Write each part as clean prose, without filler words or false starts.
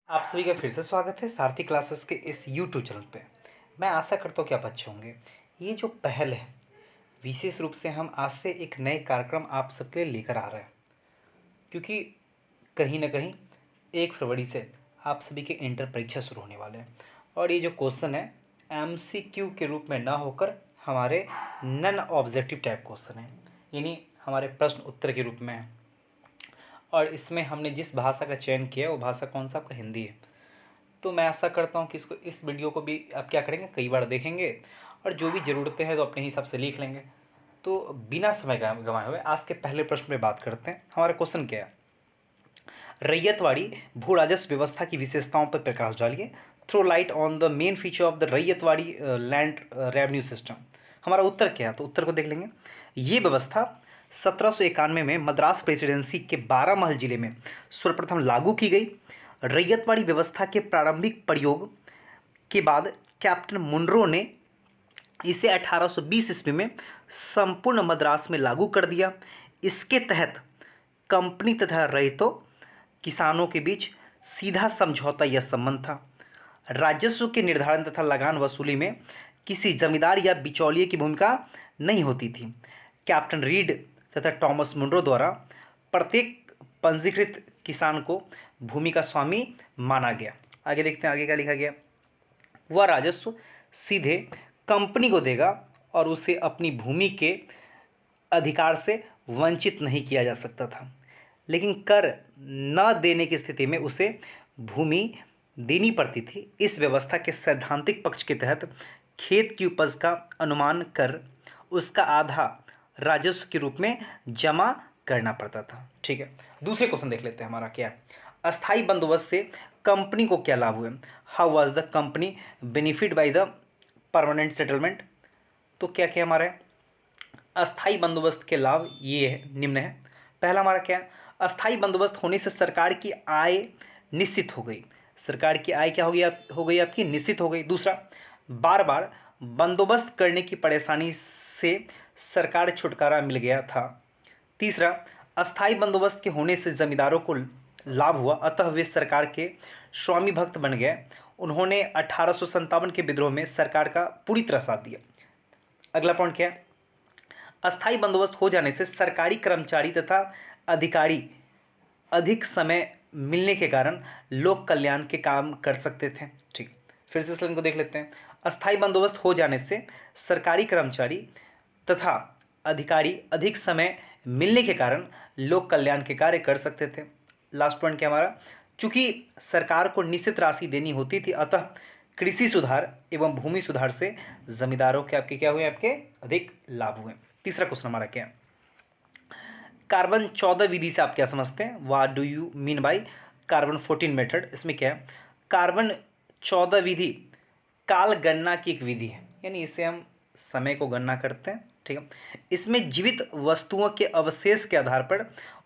आप सभी का फिर से स्वागत है सारथी क्लासेस के इस यूट्यूब चैनल पे। मैं आशा करता हूँ कि आप अच्छे होंगे। ये जो पहल है, विशेष रूप से हम आज से एक नए कार्यक्रम आप सबके लिए लेकर आ रहे हैं, क्योंकि कहीं ना कहीं 1 फरवरी से आप सभी के इंटर परीक्षा शुरू होने वाले हैं। और ये जो क्वेश्चन है MCQ के रूप में ना होकर हमारे नन ऑब्जेक्टिव टाइप क्वेश्चन है, यानी हमारे प्रश्न उत्तर के रूप में है। और इसमें हमने जिस भाषा का चयन किया है वो भाषा कौन सा, आपका हिंदी है। तो मैं आशा करता हूँ कि इस वीडियो को भी आप क्या करेंगे, कई बार देखेंगे और जो भी ज़रूरतें हैं तो अपने हिसाब से लिख लेंगे। तो बिना समय गंवाए हुए आज के पहले प्रश्न पे बात करते हैं। हमारा क्वेश्चन क्या है, रैयतवाड़ी भू राजस्व व्यवस्था की विशेषताओं पर प्रकाश डालिए। Throw light on the main feature of the Ryotwari land revenue system. हमारा उत्तर क्या है, तो उत्तर को देख लेंगे। ये व्यवस्था 1791 में मद्रास प्रेसिडेंसी के 12 महल जिले में सर्वप्रथम लागू की गई। रैयतवाड़ी व्यवस्था के प्रारंभिक प्रयोग के बाद कैप्टन मुनरो ने इसे 1820 ईस्वी में संपूर्ण मद्रास में लागू कर दिया। इसके तहत कंपनी तथा रैयतों किसानों के बीच सीधा समझौता या संबंध था। राजस्व के निर्धारण तथा लगान वसूली में किसी जमींदार या बिचौलिए की भूमिका नहीं होती थी। कैप्टन रीड तथा टॉमस मुनरो द्वारा प्रत्येक पंजीकृत किसान को भूमि का स्वामी माना गया। आगे देखते हैं, आगे क्या लिखा गया। वह राजस्व सीधे कंपनी को देगा और उसे अपनी भूमि के अधिकार से वंचित नहीं किया जा सकता था, लेकिन कर न देने की स्थिति में उसे भूमि देनी पड़ती थी। इस व्यवस्था के सैद्धांतिक पक्ष के तहत खेत की उपज का अनुमान कर उसका आधा राजस्व के रूप में जमा करना पड़ता था। ठीक है, दूसरे क्वेश्चन देख लेते हैं। हमारा क्या है, अस्थाई बंदोबस्त से कंपनी को क्या लाभ हुए। How was the company benefit by the permanent settlement. तो क्या क्या हमारा है, अस्थाई बंदोबस्त के लाभ ये है, निम्न है। पहला हमारा क्या है, अस्थाई बंदोबस्त होने से सरकार की आय निश्चित हो गई। सरकार की आय क्या हो गई आपकी, निश्चित हो गई। दूसरा, बार बार बंदोबस्त करने की परेशानी से सरकार छुटकारा मिल गया था। तीसरा, अस्थाई बंदोबस्त के होने से जमींदारों को लाभ हुआ, अतः वे सरकार के स्वामी भक्त बन गए। उन्होंने 1857 के विद्रोह में सरकार का पूरी तरह साथ दिया। अगला पॉइंट क्या है, अस्थाई बंदोबस्त हो जाने से सरकारी कर्मचारी तथा अधिकारी अधिक समय मिलने के कारण लोक कल्याण के काम कर सकते थे। ठीक, फिर से इस लाइन को देख लेते हैं। अस्थाई बंदोबस्त हो जाने से सरकारी कर्मचारी तथा अधिकारी अधिक समय मिलने के कारण लोक कल्याण के कार्य कर सकते थे। लास्ट पॉइंट क्या हमारा, चूंकि सरकार को निश्चित राशि देनी होती थी, अतः कृषि सुधार एवं भूमि सुधार से जमींदारों के आपके क्या हुए, आपके अधिक लाभ हुए। तीसरा क्वेश्चन हमारा क्या है, कार्बन 14 विधि से आप क्या समझते हैं। What do you mean by carbon 14 method. इसमें क्या है, कार्बन 14 विधि काल गणना की एक विधि है, यानी इसे हम समय को गणना करते हैं। ठीक है, इसमें जीवित वस्तुओं के अवशेष के आधार पर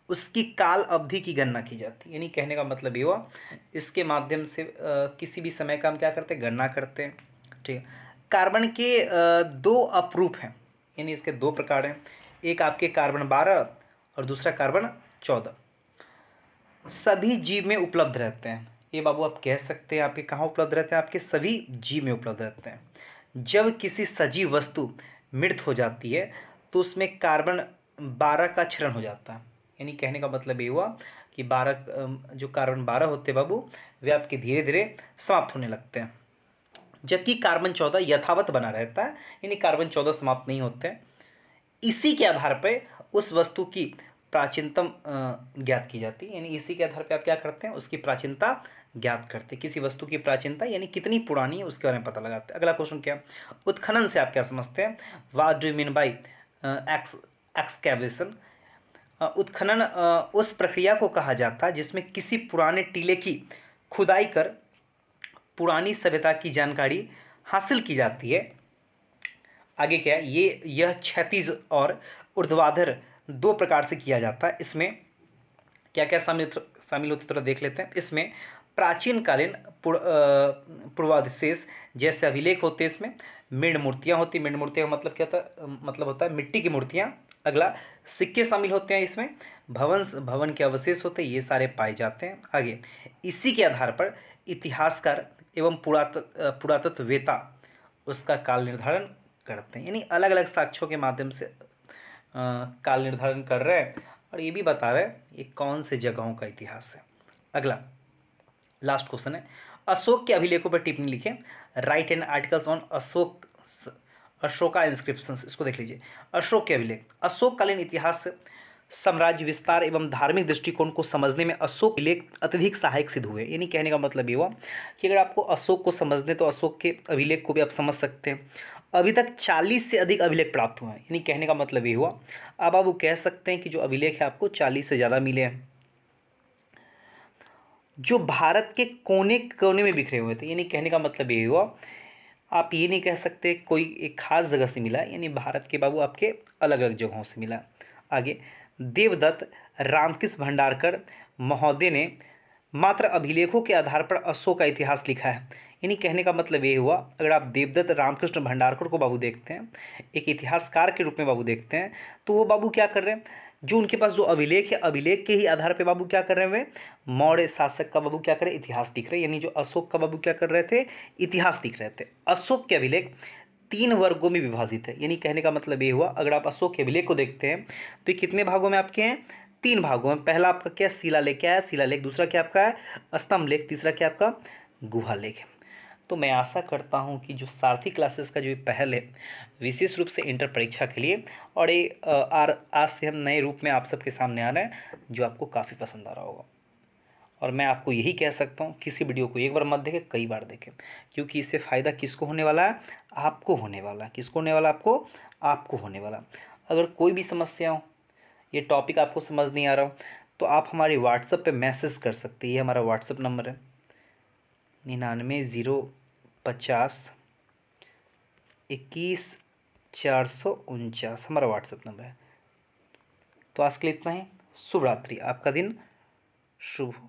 उसकी काल अवधि की गणना की जाती है। यानी कहने का मतलब ये हुआ, इसके माध्यम से किसी भी समय का हम क्या करते हैं, गणना करते हैं। ठीक है, कार्बन के दो अपरूप हैं, यानी इसके दो प्रकार हैं। एक आपके कार्बन 12 और दूसरा कार्बन 14। सभी जीव में उपलब्ध रहते हैं। ये बाबू आप कह सकते हैं आपके कहाँ उपलब्ध रहते हैं, आपके सभी जीव में उपलब्ध रहते हैं। जब किसी सजीव वस्तु मृत हो जाती है तो उसमें कार्बन 12 का क्षरण हो जाता है। यानी कहने का मतलब ये हुआ कि 12 जो कार्बन 12 होते हैं बाबू, वे आपके धीरे धीरे समाप्त होने लगते हैं, जबकि कार्बन 14 यथावत बना रहता है, यानी कार्बन 14 समाप्त नहीं होते हैं। इसी के आधार पर उस वस्तु की प्राचीनतम ज्ञात की जाती है। यानी इसी के आधार पर आप क्या करते हैं, उसकी प्राचीनता ज्ञात करते हैं। किसी वस्तु की प्राचीनता यानी कितनी पुरानी है उसके बारे में पता लगाते हैं। अगला क्वेश्चन क्या, उत्खनन से आप क्या समझते हैं। What do you mean by excavation. उत्खनन उस प्रक्रिया को कहा जाता है जिसमें किसी पुराने टीले की खुदाई कर पुरानी सभ्यता की जानकारी हासिल की जाती है। आगे क्या है, यह क्षैतिज और ऊर्ध्वाधर दो प्रकार से किया जाता है। इसमें क्या क्या शामिल होते थोड़ा देख लेते हैं। इसमें प्राचीन कालीन पूर्वाधिशेष जैसे अभिलेख होते हैं। इसमें मृण मूर्तियाँ होती। मृण मूर्तियाँ का मतलब क्या होता है, मतलब होता है मिट्टी की मूर्तियाँ अगला, सिक्के शामिल होते हैं इसमें, भवन भवन के अवशेष होते हैं, ये सारे पाए जाते हैं। आगे, इसी के आधार पर इतिहासकार एवं पुरातत्ववेत्ता उसका काल निर्धारण करते हैं, यानी अलग अलग साक्ष्यों के माध्यम से काल निर्धारण कर रहे हैं और ये भी बता रहे हैं ये कौन से जगहों का इतिहास है। अगला, लास्ट क्वेश्चन है, अशोक के अभिलेखों पर टिप्पणी लिखें। Write an articles on Ashoka inscription. इसको देख लीजिए, अशोक के अभिलेख। अशोककालीन इतिहास, साम्राज्य विस्तार एवं धार्मिक दृष्टिकोण को समझने में अशोक अभिलेख अत्यधिक सहायक सिद्ध हुए। यानी कहने का मतलब ये हुआ कि अगर आपको अशोक को समझने तो अशोक के अभिलेख को भी आप समझ सकते हैं। अभी तक 40 से अधिक अभिलेख प्राप्त हुए हैं, यानी कहने का मतलब ये हुआ अब आप वो कह सकते हैं कि जो अभिलेख है आपको 40 से ज़्यादा मिले हैं, जो भारत के कोने कोने में बिखरे हुए थे। यानी कहने का मतलब ये हुआ आप ये नहीं कह सकते कोई एक खास जगह से मिला, यानी भारत के बाबू आपके अलग अलग जगहों से मिला। आगे, देवदत्त रामकृष्ण भंडारकर महोदय ने मात्र अभिलेखों के आधार पर अशोक का इतिहास लिखा है। यानी कहने का मतलब ये हुआ अगर आप देवदत्त रामकृष्ण भंडारकर को बाबू देखते हैं, एक इतिहासकार के रूप में बाबू देखते हैं, तो वो बाबू क्या कर रहे हैं, जो उनके पास जो अभिलेख है, अभिलेख के ही आधार पे बाबू क्या कर रहे हैं, वे मौर्य शासक का बाबू क्या कर रहे हैं, इतिहास लिख रहे हैं। यानी जो अशोक का बाबू क्या कर रहे थे, इतिहास लिख रहे थे। अशोक के अभिलेख 3 वर्गों में विभाजित है। यानी कहने का मतलब ये हुआ अगर आप अशोक के अभिलेख को देखते हैं तो ये कितने भागों में आपके हैं, 3 भागों में। पहला आपका क्या, शिलालेख क्या है, शिलालेख। दूसरा क्या आपका है, स्तंभ लेख। तीसरा क्या आपका, गुहा लेख। तो मैं आशा करता हूं कि जो सारथी क्लासेस का जो पहल है विशेष रूप से इंटर परीक्षा के लिए, और ये आज से हम नए रूप में आप सबके सामने आ रहे हैं, जो आपको काफ़ी पसंद आ रहा होगा। और मैं आपको यही कह सकता हूँ किसी वीडियो को एक बार मत देखें, कई बार देखें, क्योंकि इससे फ़ायदा किसको होने वाला है, आपको होने वाला है। किसको होने वाला, आपको होने वाला। अगर कोई भी समस्या हो, ये टॉपिक आपको समझ नहीं आ रहा हो, तो आप हमारे व्हाट्सएप पे मैसेज कर सकते हैं। ये हमारा व्हाट्सएप नंबर है 99,050,21,449, हमारा व्हाट्सएप नंबर है। तो आज के लिए इतना ही। शुभ रात्रि, आपका दिन शुभ हो।